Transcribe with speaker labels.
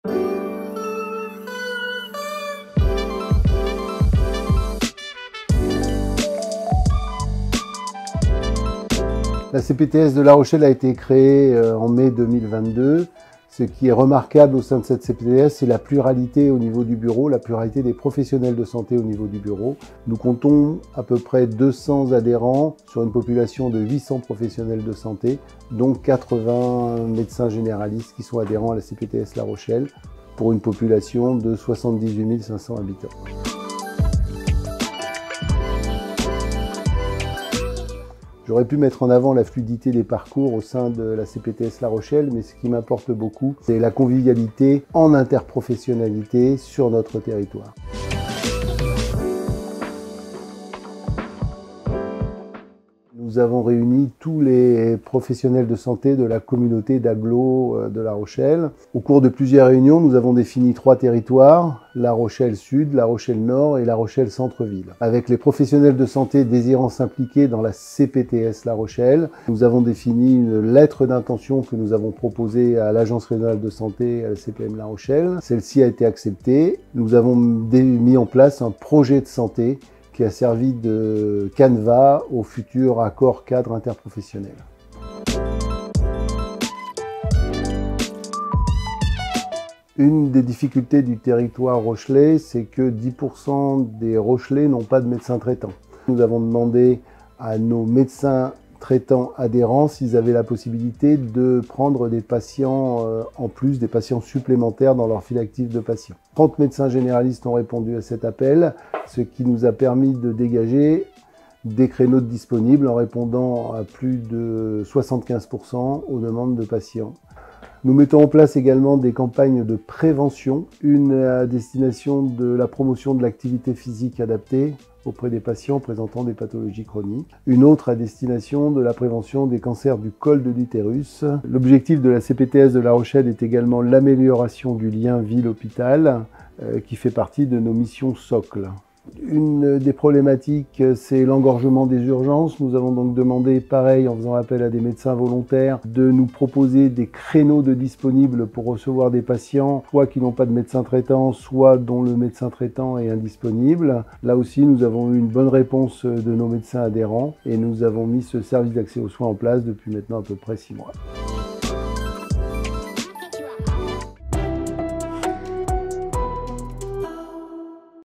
Speaker 1: La CPTS de La Rochelle a été créée en mai 2022. Ce qui est remarquable au sein de cette CPTS, c'est la pluralité au niveau du bureau, la pluralité des professionnels de santé au niveau du bureau. Nous comptons à peu près 200 adhérents sur une population de 800 professionnels de santé, dont 80 médecins généralistes qui sont adhérents à la CPTS La Rochelle, pour une population de 78 500 habitants. J'aurais pu mettre en avant la fluidité des parcours au sein de la CPTS La Rochelle, mais ce qui m'importe beaucoup, c'est la convivialité en interprofessionnalité sur notre territoire. Nous avons réuni tous les professionnels de santé de la communauté d'agglo de La Rochelle. Au cours de plusieurs réunions, nous avons défini 3 territoires, La Rochelle Sud, La Rochelle Nord et La Rochelle Centre-Ville. Avec les professionnels de santé désirant s'impliquer dans la CPTS La Rochelle, nous avons défini une lettre d'intention que nous avons proposée à l'Agence régionale de santé et à la CPM La Rochelle. Celle-ci a été acceptée. Nous avons mis en place un projet de santé qui a servi de canevas au futur accord cadre interprofessionnel. Une des difficultés du territoire rochelais, c'est que 10% des Rochelais n'ont pas de médecin traitant. Nous avons demandé à nos médecins traitants adhérents s'ils avaient la possibilité de prendre des patients en plus, des patients supplémentaires dans leur file active de patients. 30 médecins généralistes ont répondu à cet appel, ce qui nous a permis de dégager des créneaux disponibles en répondant à plus de 75% aux demandes de patients. Nous mettons en place également des campagnes de prévention, une à destination de la promotion de l'activité physique adaptée auprès des patients présentant des pathologies chroniques, une autre à destination de la prévention des cancers du col de l'utérus. L'objectif de la CPTS de La Rochelle est également l'amélioration du lien ville-hôpital qui fait partie de nos missions socles. Une des problématiques, c'est l'engorgement des urgences. Nous avons donc demandé, pareil, en faisant appel à des médecins volontaires, de nous proposer des créneaux de disponibles pour recevoir des patients, soit qui n'ont pas de médecin traitant, soit dont le médecin traitant est indisponible. Là aussi, nous avons eu une bonne réponse de nos médecins adhérents et nous avons mis ce service d'accès aux soins en place depuis maintenant à peu près 6 mois.